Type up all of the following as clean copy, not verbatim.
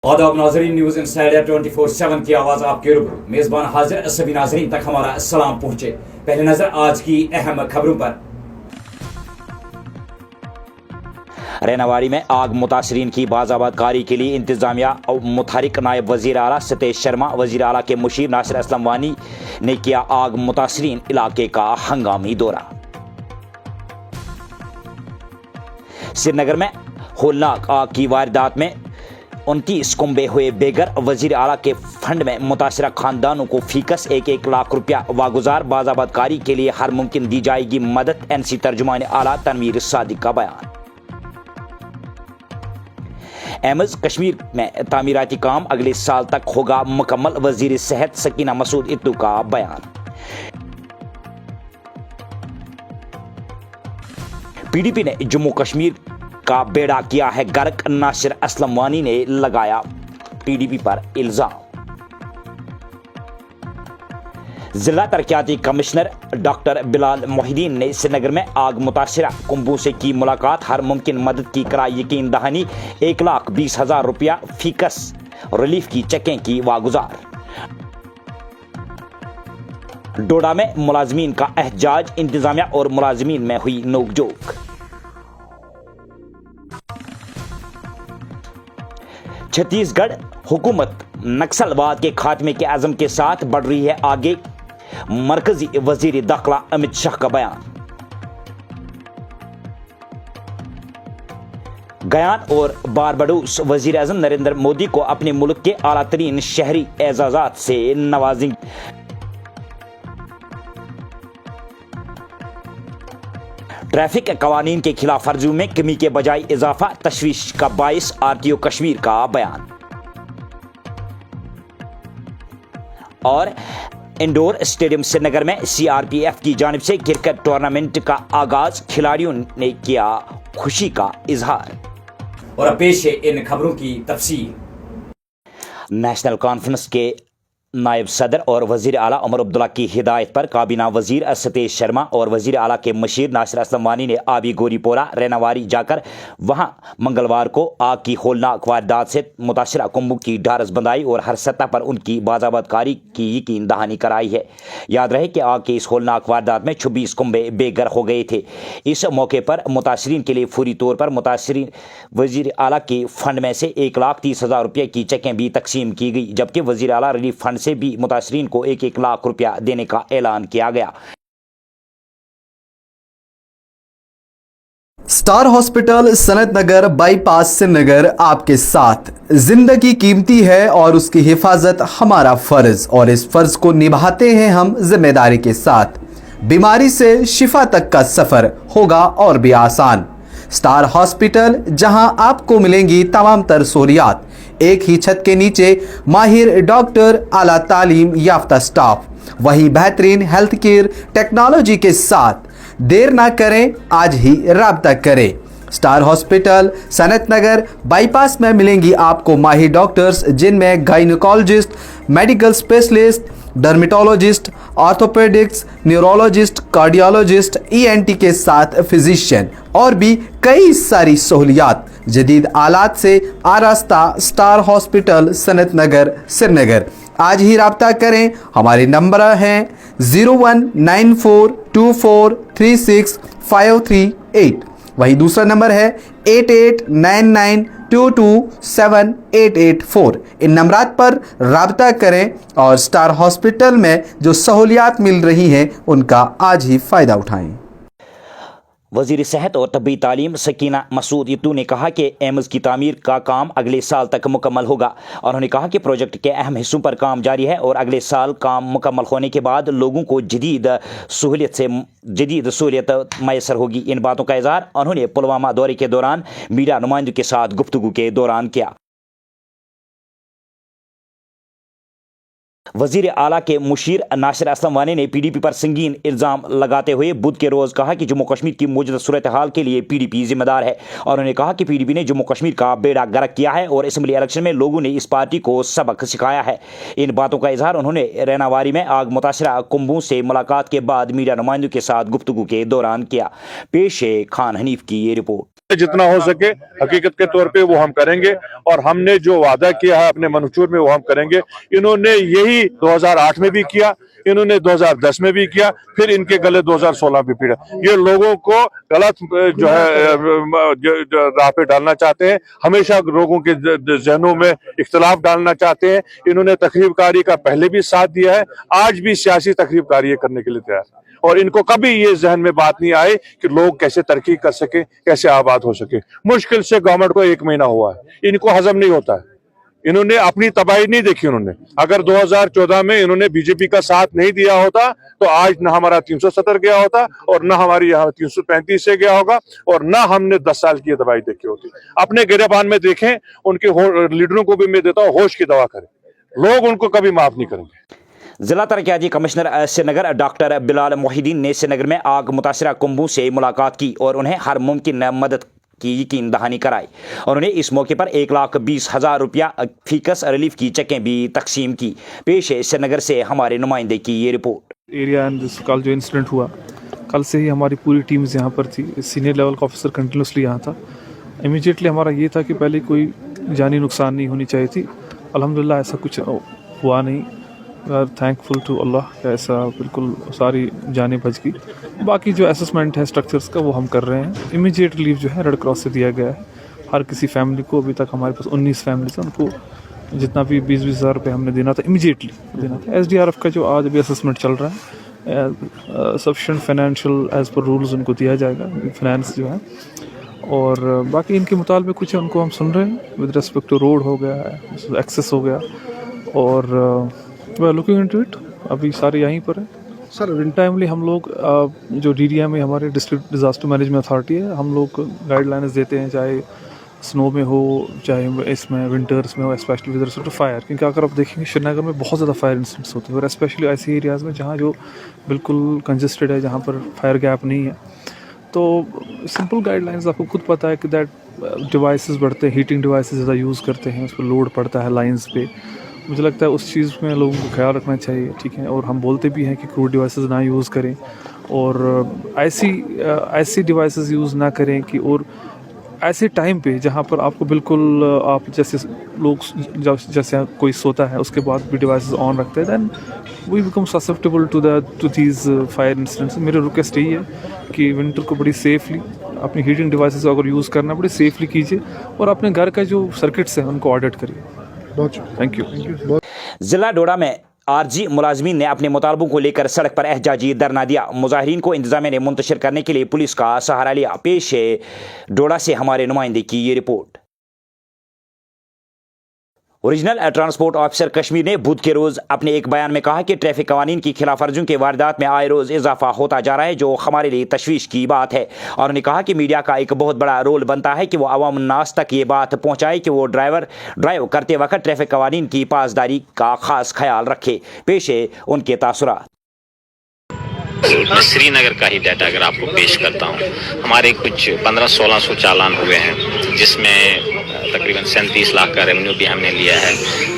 आदाब नाजरीन, news insider 24/7 की आवाज़ आपके रूबरू मेज़बान हाजिर। सभी नाजरीन तक हमारा सलाम पहुँचे। पहले नजर आज की अहम खबरों पर। रेनावाड़ी में आग मुतासरीन की बाज़ाबादकारी के लिए इंतजामिया मुतहरिक। नायब वज़ीर आला सतीश शर्मा, वज़ीर आला के मुशीर नासिर असलम वानी ने किया आग मुतासरीन इलाके का हंगामी दौरा। श्रीनगर में होलनाक आग की वारदात में 29 कुंबे हुए बेघर। वज़ीर आला के फंड में मुतासरा खानदानों को फीकस 1-1 लाख रुपया वागुजार। बाज़ाबादकारी के लिए हर मुमकिन दी जाएगी मदद। NC तर्जुमान आला तनवीर सादिक का बयान। एमज कश्मीर में तामीराती काम अगले साल तक होगा मुकम्मल। वज़ीर सेहत सकीना मसूद इत्तू का बयान। PDP ने जम्मू कश्मीर का बेड़ा किया है गर्क। नासिर असलम वानी ने लगाया PDP पर इल्जाम। जिला तरक्याती कमिश्नर डॉक्टर बिलाल मोहिदीन ने श्रीनगर में आग मुतासरा कुंबों से की मुलाकात। हर मुमकिन मदद की कराई यकीन दहानी। 1,20,000 रुपया फीकस रिलीफ की चेकें की वागुजार। डोडा में मुलाजमीन का एहजाज। इंतजामिया और मुलाजमीन में हुई नोकझोंक। छत्तीसगढ़ हुकूमत नक्सलवाद के खात्मे के अज़म के साथ बढ़ रही है आगे। मरकजी वजीर दाखिला अमित शाह का बयान। गयान और बारबाडोस वजीर आज़म नरेंद्र मोदी को अपने मुल्क के आला तरीन शहरी एजाज़ात से नवाजेंगे। ट्रैफिक कवानीन के खिलाफ वर्जियों में कमी के बजाय इजाफा तशवीश का बाइस। RTO कश्मीर का बयान। और इंडोर स्टेडियम श्रीनगर में CRPF की जानिब से क्रिकेट टूर्नामेंट का आगाज। खिलाड़ियों ने किया खुशी का इजहार। और अब पेश है इन खबरों की तफसील। नेशनल कॉन्फ्रेंस के नायब सदर और वज़ीर आला उमर अब्दुल्ला की हिदायत पर काबीना वज़ीर सतीश शर्मा और वज़ीर आला के मुशीर नासिर असलम वानी ने आबी गोरीपोरा रेनावाड़ी जाकर वहां मंगलवार को आग की होलनाक वारदात से मुतासरा कुंबों की ढारस बंधाई और हर सतह पर उनकी बाज़ाबादकारी की यकीन दहानी कराई है। याद रहे कि आग की इस होलनाक वारदात में 26 कुंबे बेघर हो गए थे। इस मौके पर मुतासरीन के लिए फौरी तौर पर मुतासरीन वज़ीर आला के फंड में से 1,30,000 रुपये की चेकें भी तकसीम की गई, जबकि वज़ीर आला रिलीफ फंड से भी मुतासरीन को 1-1 लाख रुपया देने का ऐलान किया गया। स्टार हॉस्पिटल सनत नगर बाईपास श्रीनगर आपके साथ। जिंदगी कीमती है और उसकी हिफाजत हमारा फर्ज, और इस फर्ज को निभाते हैं हम जिम्मेदारी के साथ। बीमारी से शिफा तक का सफर होगा और भी आसान। स्टार हॉस्पिटल, जहां आपको मिलेंगी तमाम तर सहूलियात, एक ही छत के नीचे माहिर डॉक्टर, आला तालीम याफ्ता स्टाफ, वही बेहतरीन हेल्थ केयर टेक्नोलॉजी के साथ। देर ना करें, आज ही राब्ता करें। स्टार हॉस्पिटल सनत नगर बाईपास में मिलेंगी आपको माहिर डॉक्टर्स, जिनमें gynaecologist, medical specialist, dermatologist, orthopaedics, neurologist, cardiologist, ENT के साथ फिजिशियन और भी कई सारी सहूलियात जदीद आलात से आरास्ता। स्टार हॉस्पिटल सनत नगर श्रीनगर। आज ही राब्ता करें। हमारे नंबर हैं 019424365338। वही दूसरा नंबर है 8899227884। इन नंबरात पर राब्ता करें और स्टार हॉस्पिटल में जो सहूलियात मिल रही हैं उनका आज ही फ़ायदा उठाएं। वज़ीर सेहत और तबी तालीम सकीना मसूद इत्तू ने कहा कि एम्स की तामीर का काम अगले साल तक मुकम्मल होगा। और उन्होंने कहा कि प्रोजेक्ट के अहम हिस्सों पर काम जारी है और अगले साल काम मुकम्मल होने के बाद लोगों को जदीद सहूलियत मैसर होगी। इन बातों का इज़हार उन्होंने पुलवामा दौरे के दौरान मीडिया नुमाइंदों के साथ गुफ्तगू के दौरान किया। वज़ीर आला के मुशीर नासिर असलम वानी ने PDP पर संगीन इल्ज़ाम लगाते हुए बुध के रोज़ कहा कि जम्मू कश्मीर की मौजूदा सूरत हाल के लिए PDP जिम्मेदार है। और उन्होंने कहा कि PDP ने जम्मू कश्मीर का बेड़ा गर्क किया है और असम्बली इलेक्शन में लोगों ने इस पार्टी को सबक सिखाया है। इन बातों का इजहार उन्होंने रेनावाड़ी में आग मुतासरा कुंबों से मुलाकात के बाद मीडिया नुमाइंदों के साथ गुफ्तगू के दौरान किया। पेश है खान हनीफ की ये रिपोर्ट। जितना हो सके हकीकत के तौर पे वो हम करेंगे और हमने जो वादा किया है अपने मनशूर में वो हम करेंगे। इन्होंने यही 2008 में भी किया, इन्होंने 2010 में भी किया, फिर इनके गले 2016 में पीड़ा। ये लोगों को गलत जो है राह पे डालना चाहते हैं, हमेशा लोगों के जहनों में इख्तलाफ डालना चाहते हैं। इन्होंने तकरीबकारी का पहले भी साथ दिया है, आज भी सियासी तकरीबकारी करने के लिए तैयार है और इनको कभी ये जहन में बात नहीं आई कि लोग कैसे तरक्की कर सके, कैसे आबाद हो सके। मुश्किल से गवर्नमेंट को 1 महीना हुआ है, इनको हजम नहीं होता है। इन्होंने अपनी तबाही नहीं देखी। उन्होंने अगर 2014 में इन्होंने बीजेपी का साथ नहीं दिया होता तो आज न हमारा 370 गया होता और न हमारी यहाँ 335 से गया होगा और न हमने 10 साल की तबाही देखी होती। अपने गिरबान में देखें, उनके लीडरों को भी मैं देता हूँ होश की दवा करें, लोग उनको कभी माफ नहीं करेंगे। जिला तरक्याती कमिश्नर श्रीनगर डॉक्टर बिलाल मोहिदीन ने श्रीनगर में आग मुतासरा कुंभों से मुलाकात की और उन्हें हर मुमकिन मदद की यकीन दहानी कराई और उन्हें इस मौके पर 1,20,000 रुपया फीकस रिलीफ की चेकें भी तकसीम की। पेश है श्रीनगर से हमारे नुमाइंदे की ये रिपोर्ट। एरिया एंड कल जो इंसिडेंट हुआ, कल से ही हमारी पूरी टीम्स यहाँ पर थी। सीनियर लेवल का ऑफिसर कंटिन्यूसली यहाँ था। इमीडिएटली हमारा ये था कि पहले कोई जानी नुकसान नहीं होनी चाहिए थी। अल्हम्दुलिल्लाह ऐसा कुछ हुआ नहीं। We are thankful to Allah कि ऐसा बिल्कुल सारी जानें बच गई। बाकी जो असेसमेंट है स्ट्रक्चर्स का वो हम कर रहे हैं। इमीडिएट रिलीफ जो है रेड क्रॉस से दिया गया है हर किसी फैमिली को। अभी तक हमारे पास 19 फैमिलीज हैं, उनको जितना भी 20-20 हज़ार रुपये हमने देना था इमीडिएटली देना था। SDRF का जो आज अभी असेसमेंट चल रहा है, sufficient financial as per rules उनको दिया जाएगा, फाइनेंस जो है। और बाकी इनके मुताबिक कुछ है उनको हम सुन रहे हैं विद रिस्पेक्ट टू रोड हो गया है, एक्सेस हो गया और we are looking into it. अभी सारे यहीं पर है सर। इन टाइमली हम लोग जो DDM में हमारे डिस्ट्रिक्ट डिज़ास्टर मैनेजमेंट अथॉरिटी है, हम लोग गाइडलाइंस देते हैं, चाहे स्नो में हो चाहे इसमें विंटर्स में हो, specially with respect to fire. क्योंकि अगर आप देखेंगे श्रीनगर में बहुत ज़्यादा फायर इंसिडेंट्स होते हैं और स्पेशली ऐसे एरियाज़ में जहाँ जो बिल्कुल कंजस्टेड है, जहाँ पर फायर गैप नहीं है। तो सिंपल गाइडलाइंस आपको खुद पता है कि दैट डिवाइसेस बढ़ते हैं, हीटिंग डिवाइसेस ज़्यादा यूज़ करते हैं, उस पर लोड पड़ता है लाइंस पे। मुझे लगता है उस चीज़ में लोगों को ख्याल रखना चाहिए, ठीक है। और हम बोलते भी हैं कि क्रूड डिवाइसेस ना यूज़ करें और ऐसी डिवाइसेस यूज़ ना करें कि और ऐसे टाइम पे जहाँ पर आपको बिल्कुल आप जैसे लोग जैसे कोई सोता है उसके बाद भी डिवाइसेस ऑन रखते हैं, then we become susceptible to these fire incidents. मेरी रिक्वेस्ट यही है कि विंटर को बड़ी सेफली अपनी हीटिंग डिवाइसेस अगर यूज़ करना बड़ी सेफली कीजिए और अपने घर का जो सर्किट्स हैं उनको ऑडिट करिए। Thank you. जिला डोडा में आरजी मुलाजमीन ने अपने मुतालबों को लेकर सड़क पर एहजाजी धरना दिया। मुजाहिरीन को इंतजामिया ने मुंतशिर करने के लिए पुलिस का सहारा लिया। पेश है डोडा से हमारे नुमाइंदे की ये report. Original transport officer Kashmir ने बुध के रोज़ अपने एक बयान में कहा कि ट्रैफिक कवानीन की खिलाफ वर्जियों के वारदात में आए रोज़ इजाफा होता जा रहा है, जो हमारे लिए तशवीश की बात है। और उन्होंने कहा कि मीडिया का एक बहुत बड़ा रोल बनता है कि वो अवाम नास तक ये बात पहुँचाए कि वो ड्राइव करते वक्त ट्रैफिक कवानीन की पासदारी का खास ख्याल रखे। पेश है उनके तासुरात। मैं श्रीनगर का ही डाटा अगर आपको पेश करता हूँ, हमारे कुछ 1500-1600 चालान हुए हैं, जिसमें तकरीबन 37 लाख का रेवेन्यू भी हमने लिया है।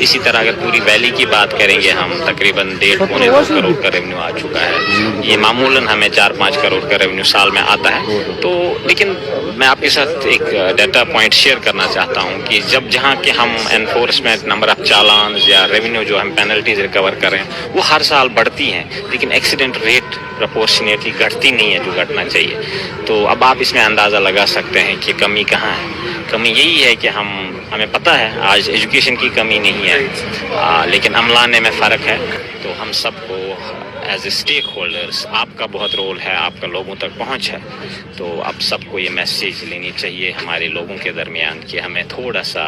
इसी तरह अगर पूरी वैली की बात करेंगे हम, तकरीबन 1.5-2 करोड़ का रेवेन्यू आ चुका है। ये मामूलन हमें 4-5 करोड़ का रेवेन्यू साल में आता है। तो लेकिन मैं आपके साथ एक डाटा पॉइंट शेयर करना चाहता हूँ कि जब जहाँ के हम एनफोर्समेंट नंबर ऑफ चालान या रेवेन्यू जो हम पेनल्टीज रिकवर कर रहे हैं वो हर साल बढ़ती हैं, लेकिन एक्सीडेंट रेट प्रपोर्शनेटली घटती नहीं है जो घटना चाहिए। तो अब आप इसमें अंदाज़ा लगा सकते हैं कि कमी कहाँ है। कमी यही है कि हमें पता है आज एजुकेशन की कमी नहीं है, लेकिन अमलाने में फ़र्क है। तो हम सबको एज ए स्टेक होल्डर्स, आपका बहुत रोल है, आपका लोगों तक पहुंच है। तो अब सबको ये मैसेज लेनी चाहिए हमारे लोगों के दरमियान कि हमें थोड़ा सा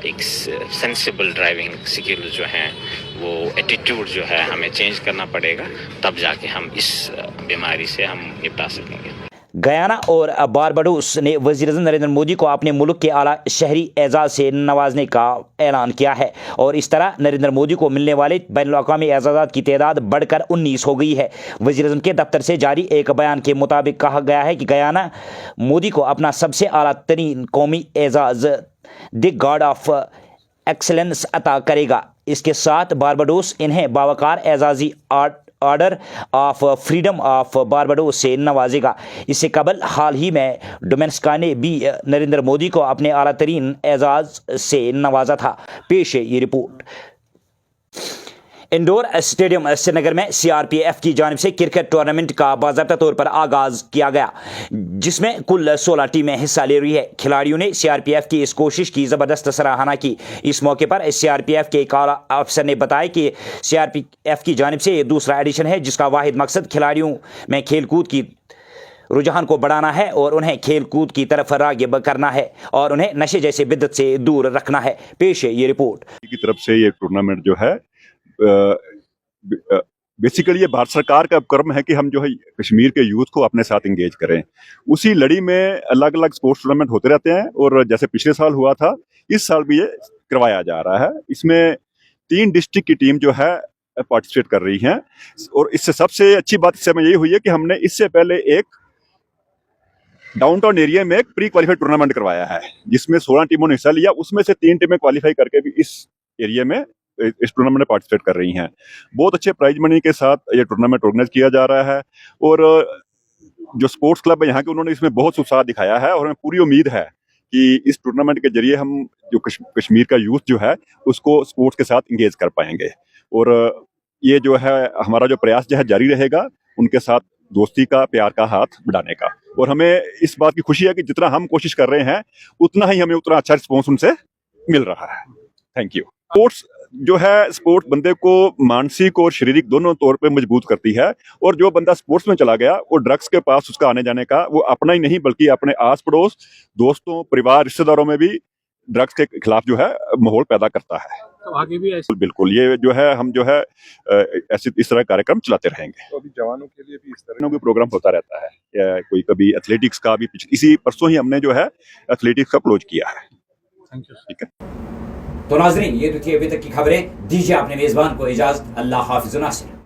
एक सेंसिबल ड्राइविंग स्किल जो हैं, वो एटीट्यूड जो है हमें चेंज करना पड़ेगा, तब जाके हम इस बीमारी से हम निपटा सकेंगे। गयाना और बारबाडोस ने वज़ीर-ए-आज़म नरेंद्र मोदी को अपने मुल्क के आला शहरी एजाज़ से नवाजने का ऐलान किया है और इस तरह नरेंद्र मोदी को मिलने वाले बैनुल-अक़वामी एजाज़ात की तादाद बढ़कर 19 हो गई है। वज़ीर-ए-आज़म के दफ्तर से जारी एक बयान के मुताबिक कहा गया है कि गयाना मोदी को अपना सबसे आला तरीन कौमी एजाज़ द गार्ड ऑफ एक्सेलेंस अता करेगा। इसके साथ बारबाडोस इन्हें बावकार एजाज़ी order of freedom of Barbados سے نوازے گا۔ اس سے قبل حال ہی میں ڈومینسکا نے بھی نریندر مودی کو اپنے اعلیٰ ترین اعزاز سے نوازا تھا۔ پیش ہے یہ رپورٹ۔ انڈور اسٹیڈیم سری نگر میں سی آر پی ایف کی جانب سے کرکٹ ٹورنامنٹ کا باضابطہ طور پر آغاز کیا گیا، جس میں کل 16 ٹیمیں حصہ لے رہی ہے۔ کھلاڑیوں نے سی آر پی ایف کی اس کوشش کی زبردست سراہنا کی۔ اس موقع پر سی آر پی ایف کے ایک اعلیٰ افسر نے بتایا کہ سی آر پی ایف کی جانب سے یہ دوسرا ایڈیشن ہے، جس کا واحد مقصد کھلاڑیوں میں کھیل کود کی رجحان کو بڑھانا ہے اور انہیں کھیل کود کی طرف راغب کرنا ہے اور انہیں نشے جیسے بدعت سے دور رکھنا ہے۔ پیش ہے یہ رپورٹ۔ کی طرف سے یہ ٹورنامنٹ جو ہے بیسیکلی یہ بھارت سرکار کا کرم ہے کہ ہم جو ہے کشمیر کے یوتھ کو اپنے ساتھ انگیج کریں۔ اسی لڑی میں الگ الگ سپورٹس ٹورنامنٹ ہوتے رہتے ہیں، اور جیسے پچھلے سال ہوا تھا، اس سال بھی یہ کروایا جا رہا ہے۔ اس میں 3 ڈسٹرکٹ کی ٹیم جو ہے پارٹیسپیٹ کر رہی ہیں، اور اس سے سب سے اچھی بات اس میں یہی ہوئی ہے کہ ہم نے اس سے پہلے ایک ڈاؤن ٹاؤن ایریا میں ایک پری کوالیفائی ٹورنامنٹ کروایا ہے، جس میں 16 ٹیموں نے حصہ لیا۔ اس میں سے 3 ٹیمیں کوالیفائی کر کے بھی اس ایریا میں اس ٹورنامنٹ میں پارٹیسپیٹ کر رہی ہیں۔ بہت اچھے پرائز منی کے ساتھ یہ ٹورنامنٹ آرگنائز کیا جا رہا ہے، اور جو سپورٹس کلب ہے یہاں کے، انہوں نے اس میں بہت اتساہ دکھایا ہے، اور ہمیں پوری امید ہے کہ اس ٹورنامنٹ کے ذریعے ہم جو کشمیر کا یوتھ جو ہے اس کو سپورٹس کے ساتھ انگیج کر پائیں گے، اور یہ جو ہے ہمارا جو پریاس جو ہے جاری رہے گا ان کے ساتھ دوستی کا، پیار کا ہاتھ بڑھانے کا۔ اور ہمیں اس بات کی خوشی ہے کہ جتنا ہم کوشش کر رہے ہیں اتنا ہی ہمیں اتنا اچھا رسپانس ان سے مل رہا ہے۔ Thank you. سپورٹس جو ہے، سپورٹ بندے کو مانسک اور شریرک دونوں طور پہ مضبوط کرتی ہے، اور جو بندہ سپورٹس میں چلا گیا وہ ڈرگس کے پاس اس کا آنے جانے کا، وہ اپنا ہی نہیں بلکہ اپنے آس پڑوس، دوستوں، پریوار، رشتہ داروں میں بھی ڈرگس کے خلاف جو ہے ماحول پیدا کرتا ہے۔ تو آگے بھی بالکل یہ جو ہے ہم جو ہے اس طرح کاریہ چلاتے رہیں گے۔ ابھی جوانوں کے لیے بھی اس طرح کا پروگرام ہوتا رہتا ہے، کوئی کبھی ایتھلیٹکس کا بھی، اسی پرسوں ہی ہم نے جو ہے ایتھلیٹکس کا پلوج کیا ہے۔ ٹھیک ہے۔ تو ناظرین، یہ تو تھی ابھی تک کی خبریں۔ دیجیے اپنے میزبان کو اجازت۔ اللہ حافظ ناصر۔